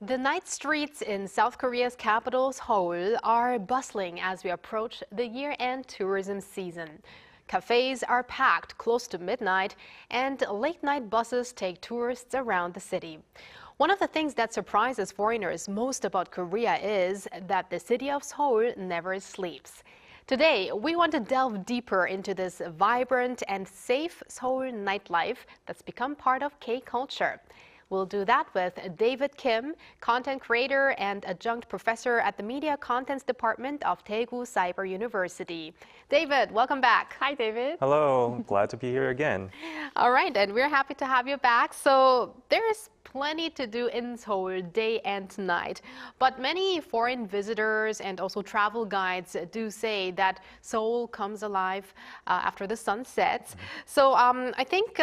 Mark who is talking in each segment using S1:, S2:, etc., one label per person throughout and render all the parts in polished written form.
S1: The night streets in South Korea's capital, Seoul, are bustling as we approach the year-end tourism season. Cafes are packed close to midnight, and late-night buses take tourists around the city. One of the things that surprises foreigners most about Korea is that the city of Seoul never sleeps. Today, we want to delve deeper into this vibrant and safe Seoul nightlife that's become part of K-culture. We'll do that with David Kim, content creator and adjunct professor at the Media Contents Department of Daegu Cyber University. David, welcome back. Hi, David.
S2: Hello, glad to be here again.
S1: All right, and we're happy to have you back. So there is plenty to do in Seoul day and night, but many foreign visitors and also travel guides do say that Seoul comes alive after the sun sets. So I think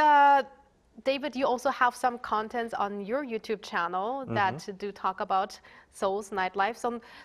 S1: David, you also have some content on your YouTube channel that do talk about Seoul's nightlife.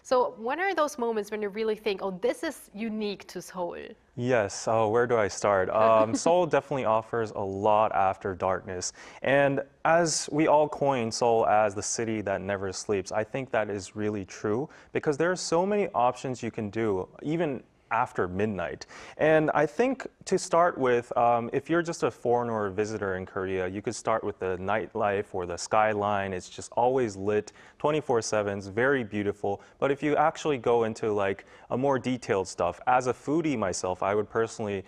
S1: So when are those moments when you really think, oh, this is unique to Seoul?
S2: Yes, where do I start? Seoul definitely offers a lot after darkness. And as we all coin Seoul as the city that never sleeps, I think that is really true because there are so many options you can do, even after midnight. And I think to start with, if you're just a foreigner or visitor in Korea, you could start with the nightlife or the skyline. It's just always lit 24/7. It's very beautiful. But if you actually go into like a more detailed stuff, as a foodie myself, I would personally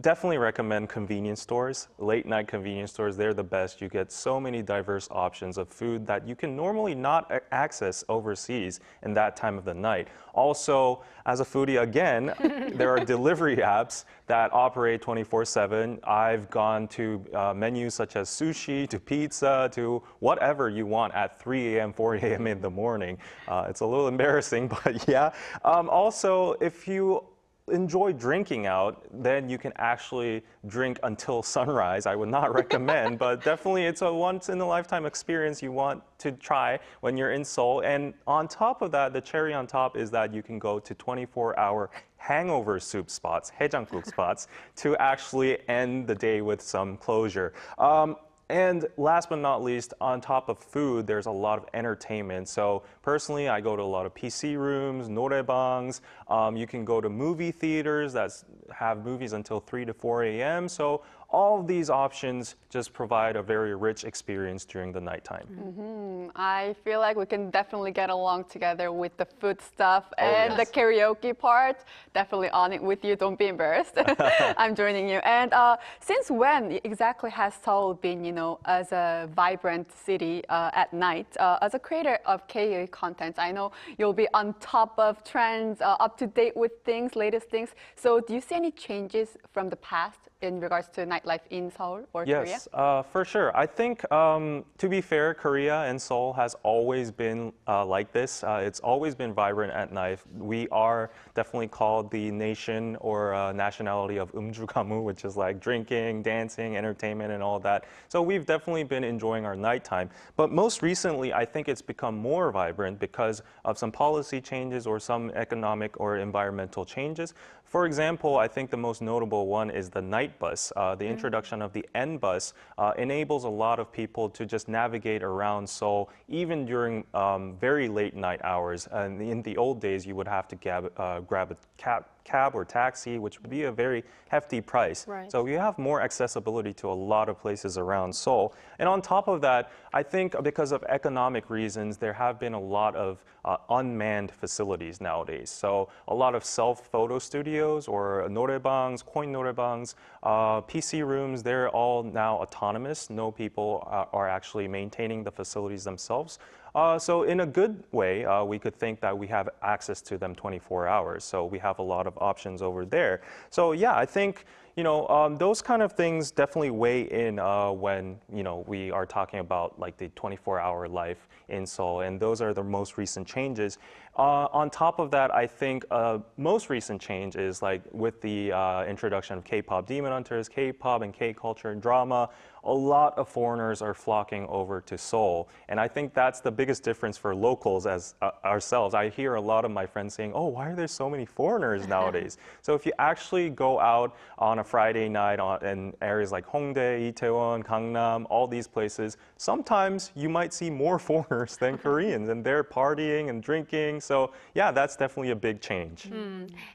S2: definitely recommend convenience stores, late night convenience stores. They're the best. You get so many diverse options of food that you can normally not access overseas in that time of the night. Also, as a foodie, again, there are delivery apps that operate 24/7. I've gone to menus such as sushi, to pizza, to whatever you want at 3 a.m., 4 a.m. in the morning. It's a little embarrassing, but yeah. Also, if you enjoy drinking out, then you can actually drink until sunrise. I would not recommend, but definitely it's a once-in-a-lifetime experience you want to try when you're in Seoul. And on top of that, the cherry on top is that you can go to 24-hour hangover soup spots, haejanguk spots, to actually end the day with some closure. And last but not least, on top of food, there's a lot of entertainment. So personally, I go to a lot of PC rooms, noraebangs. You can go to movie theaters that have movies until 3 to 4 a.m. So all of these options just provide a very rich experience during the nighttime.
S3: I feel like we can definitely get along together with the food stuff and
S2: yes.
S3: the karaoke part. Definitely on it with you. Don't be embarrassed. I'm joining you. And since when exactly has Seoul been, as a vibrant city at night? As a creator of KA content, I know you'll be on top of trends, up to date with things, latest things. So do you see any changes from the past in regards to nightlife in Seoul or Korea?
S2: Yes, for sure. I think, to be fair, Korea and Seoul has always been like this. It's always been vibrant at night. We are definitely called the nation or nationality of umjugamu, which is like drinking, dancing, entertainment, and all that. So we've definitely been enjoying our nighttime. But most recently, I think it's become more vibrant because of some policy changes or some economic or environmental changes. For example, I think the most notable one is the night bus. The introduction of the N bus enables a lot of people to just navigate around Seoul, even during very late night hours. And in the old days, you would have to grab a cab or taxi, which would be a very hefty price.
S1: Right.
S2: So you have more accessibility to a lot of places around Seoul. And on top of that, I think because of economic reasons, there have been a lot of unmanned facilities nowadays. So a lot of self-photo studios or noraebangs, coin noraebangs, PC rooms, they're all now autonomous. No people are actually maintaining the facilities themselves. So in a good way, we could think that we have access to them 24 hours. So we have a lot of options over there. So yeah, I think, those kind of things definitely weigh in when, we are talking about like the 24-hour life in Seoul. And those are the most recent changes. On top of that, I think most recent change is like with the introduction of K-pop Demon Hunters, K-pop and K-culture and drama, a lot of foreigners are flocking over to Seoul. And I think that's the biggest difference for locals as ourselves. I hear a lot of my friends saying, oh, why are there so many foreigners nowadays? So if you actually go out on a Friday night in areas like Hongdae, Itaewon, Gangnam, all these places, sometimes you might see more foreigners than Koreans, and they're partying and drinking. So yeah, that's definitely a big change.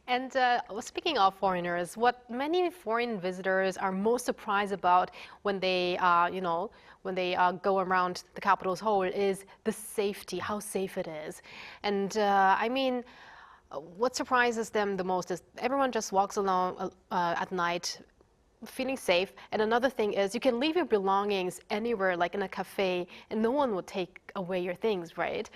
S1: And speaking of foreigners, what many foreign visitors are most surprised about when they, when they go around the capital Seoul is the safety, how safe it is. And I mean, what surprises them the most is everyone just walks along at night feeling safe. And another thing is you can leave your belongings anywhere, like in a cafe, and no one will take away your things, right?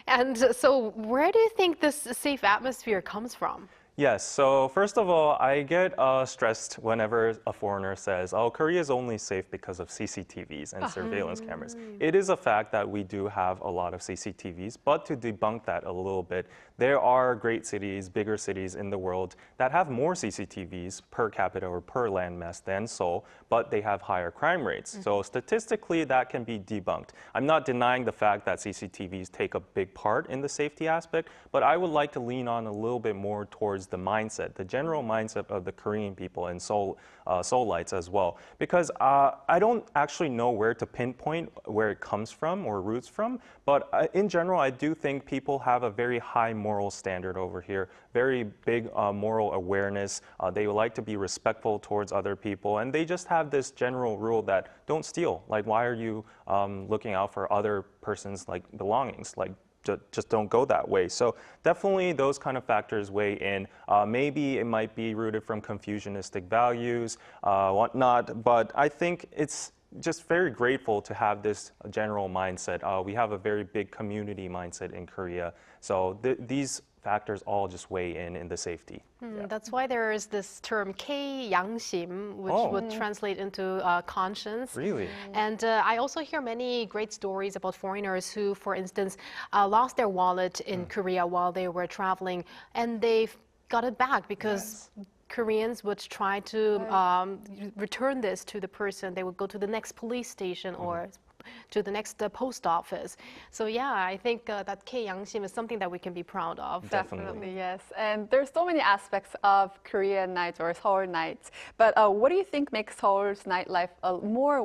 S1: And so where do you think this safe atmosphere comes from?
S2: Yes, so first of all, I get stressed whenever a foreigner says, oh, Korea is only safe because of CCTVs and surveillance cameras. It is a fact that we do have a lot of CCTVs, but to debunk that a little bit, there are great cities, bigger cities in the world that have more CCTVs per capita or per landmass than Seoul, but they have higher crime rates. So statistically, that can be debunked. I'm not denying the fact that CCTVs take a big part in the safety aspect, but I would like to lean on a little bit more towards the mindset, the general mindset of the Korean people and Seoulites as well. Because I don't actually know where to pinpoint where it comes from or roots from, but in general, I do think people have a very high moral standard over here, very big moral awareness. They would like to be respectful towards other people, and they just have this general rule that don't steal. Like, why are you looking out for other person's belongings? Like, just don't go that way. So definitely those kind of factors weigh in. Maybe it might be rooted from Confucianistic values, whatnot, but I think it's just very grateful to have this general mindset. We have a very big community mindset in Korea. So these factors all just weigh in the safety. Yeah.
S1: That's why there is this term K-양심, which would translate into conscience.
S2: Really?
S1: And I also hear many great stories about foreigners who, for instance, lost their wallet in Korea while they were traveling, and they got it back because Koreans would try to return this to the person. They would go to the next police station or to the next post office. So yeah, I think that K-양심 is something that we can be proud of.
S3: Definitely, yes. And there's so many aspects of Korean nights or Seoul nights. But what do you think makes Seoul's nightlife more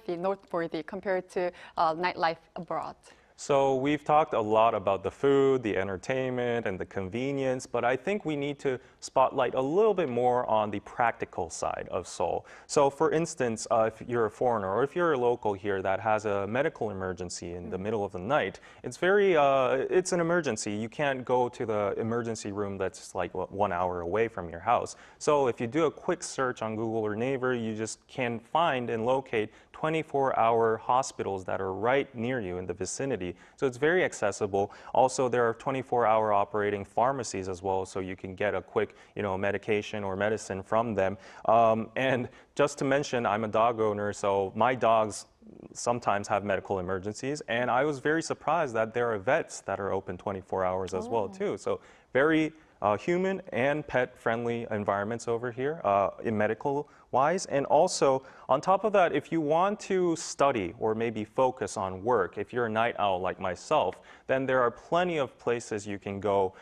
S3: noteworthy compared to nightlife abroad?
S2: So we've talked a lot about the food, the entertainment, and the convenience, but I think we need to spotlight a little bit more on the practical side of Seoul. So for instance, if you're a foreigner or if you're a local here that has a medical emergency in the middle of the night, it's an emergency. You can't go to the emergency room that's like 1 hour away from your house. So if you do a quick search on Google or Naver, you just can find and locate 24-hour hospitals that are right near you in the vicinity. So it's very accessible. Also, there are 24-hour operating pharmacies as well, so you can get a quick, medication or medicine from them. And just to mention, I'm a dog owner, so my dogs sometimes have medical emergencies, and I was very surprised that there are vets that are open 24 hours as well too. So very human and pet-friendly environments over here in medical-wise. And also, on top of that, if you want to study or maybe focus on work, if you're a night owl like myself, then there are plenty of places you can go,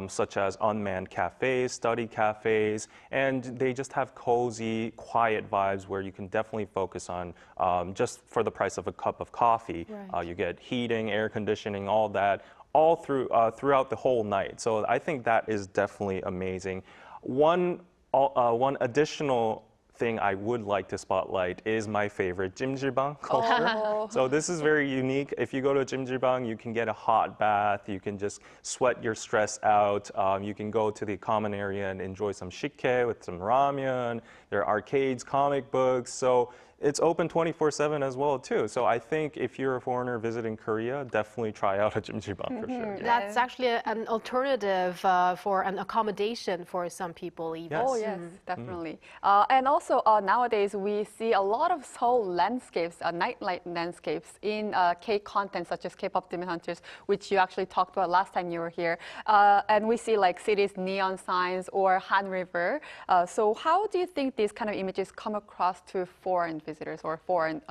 S2: such as unmanned cafes, study cafes, and they just have cozy, quiet vibes where you can definitely focus on just for the price of a cup of coffee.
S1: Right.
S2: You get heating, air conditioning, all that. All throughout the whole night. So I think that is definitely amazing. One additional thing I would like to spotlight is my favorite jjimjilbang culture. So this is very unique. If you go to jjimjilbang, you can get a hot bath. You can just sweat your stress out. You can go to the common area and enjoy some shikke with some ramen. There are arcades, comic books. So it's open 24/7 as well too. So I think if you're a foreigner visiting Korea, definitely try out a jjimjilbang for sure.
S1: That's actually an alternative for an accommodation for some people even.
S2: Yes.
S3: Oh yes, definitely. And also nowadays we see a lot of Seoul landscapes, nightlife landscapes in K-content such as K-pop Demon Hunters, which you actually talked about last time you were here. And we see like cities, neon signs or Han River. So how do you think these kind of images come across to foreign visitors or foreign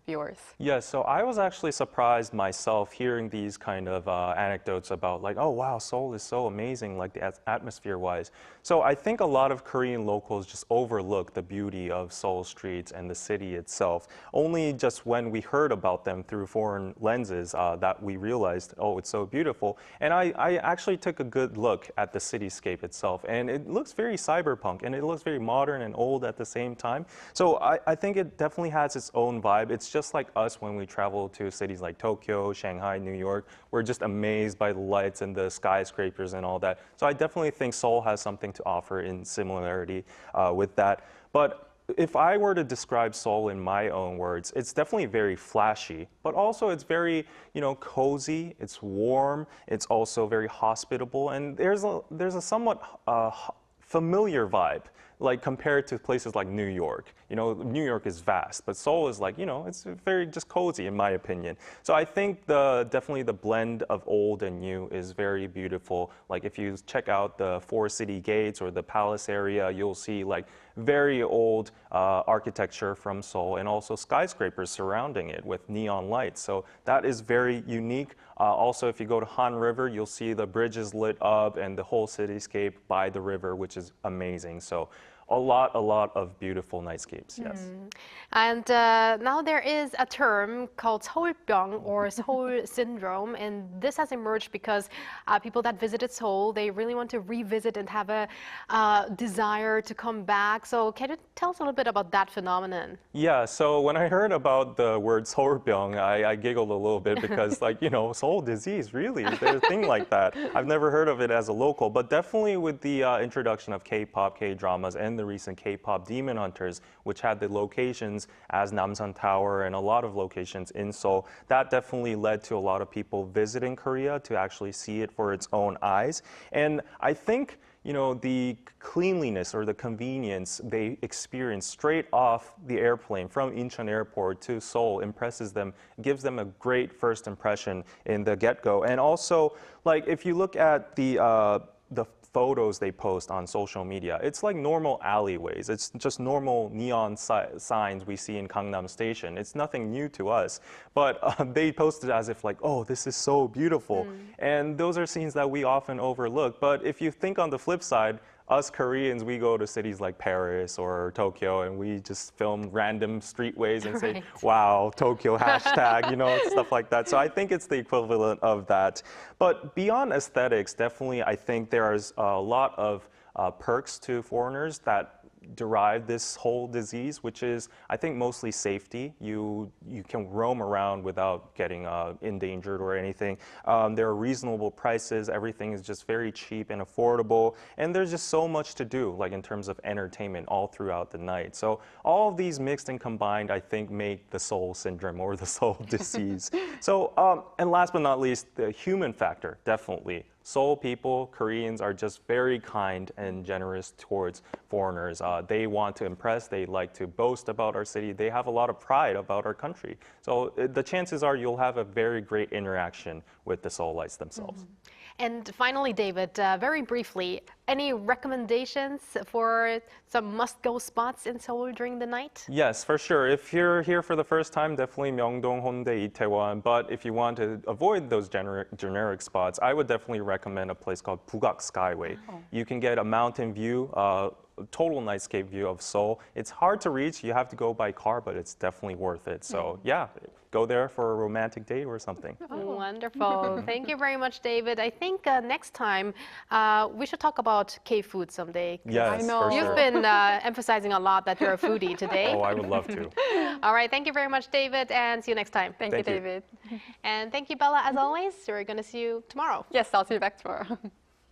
S3: viewers?
S2: Yes, so I was actually surprised myself hearing these kind of anecdotes about like, oh wow, Seoul is so amazing, like the atmosphere-wise. So I think a lot of Korean locals just overlook the beauty of Seoul streets and the city itself. Only just when we heard about them through foreign lenses that we realized, oh, it's so beautiful. And I actually took a good look at the cityscape itself, and it looks very cyberpunk, and it looks very modern and old at the same time. So I think it definitely has its own vibe. It's just like us when we travel to cities like Tokyo, Shanghai, New York. We're just amazed by the lights and the skyscrapers and all that. So I definitely think Seoul has something to offer in similarity with that. But if I were to describe Seoul in my own words, it's definitely very flashy, but also it's very, cozy, it's warm, it's also very hospitable, and there's a somewhat familiar vibe, like compared to places like New York. New York is vast, but Seoul is like, it's very just cozy in my opinion. So I think definitely the blend of old and new is very beautiful. Like if you check out the four city gates or the palace area, you'll see like very old architecture from Seoul and also skyscrapers surrounding it with neon lights. So that is very unique. Also, if you go to Han River, you'll see the bridges lit up and the whole cityscape by the river, which is amazing. So a lot of beautiful nightscapes, yes.
S1: And now there is a term called 서울병 or Seoul syndrome, and this has emerged because people that visited Seoul, they really want to revisit and have a desire to come back. So can you tell us a little bit about that phenomenon?
S2: Yeah, so when I heard about the word 서울병, I giggled a little bit because like, Seoul disease, really? Is there a thing like that? I've never heard of it as a local, but definitely with the introduction of K-pop, K-dramas, and the recent K-pop Demon Hunters, which had the locations as Namsan Tower and a lot of locations in Seoul, that definitely led to a lot of people visiting Korea to actually see it for its own eyes. And I think the cleanliness or the convenience they experience straight off the airplane from Incheon Airport to Seoul impresses them, gives them a great first impression in the get-go. And also, like if you look at the photos they post on social media, it's like normal alleyways. It's just normal neon signs we see in Gangnam Station. It's nothing new to us, but they post it as if like, oh, this is so beautiful. And those are scenes that we often overlook. But if you think on the flip side, us Koreans, we go to cities like Paris or Tokyo and we just film random streetways and say, wow, Tokyo hashtag, stuff like that. So I think it's the equivalent of that. But beyond aesthetics, definitely I think there's a lot of perks to foreigners that derive this whole disease, which is, I think, mostly safety. You can roam around without getting endangered or anything. There are reasonable prices. Everything is just very cheap and affordable. And there's just so much to do, like in terms of entertainment all throughout the night. So all of these mixed and combined, I think, make the Seoul syndrome or the Seoul disease. So, and last but not least, the human factor, definitely. Seoul people, Koreans, are just very kind and generous towards foreigners. They want to impress, they like to boast about our city, they have a lot of pride about our country. So the chances are you'll have a very great interaction with the Seoulites themselves.
S1: And finally, David, very briefly, any recommendations for some must-go spots in Seoul during the night?
S2: Yes, for sure. If you're here for the first time, definitely Myeongdong, Hongdae, Itaewon. But if you want to avoid those generic spots, I would definitely recommend a place called Bugak Skyway. You can get a mountain view, total nightscape view of Seoul. It's hard to reach. You have to go by car, but it's definitely worth it. So yeah, go there for a romantic date or something.
S1: Wonderful. Thank you very much, David. I think next time we should talk about K-food someday.
S2: Yes,
S3: I know.
S2: for
S1: You've
S2: sure.
S1: been emphasizing a lot that you're a foodie today.
S2: Oh, I would love to.
S1: All right. Thank you very much, David, and see you next time.
S3: Thank you,
S2: Thank you.
S3: David.
S1: And thank you, Bella, as always. We're going to see you tomorrow.
S3: Yes, I'll see you back tomorrow.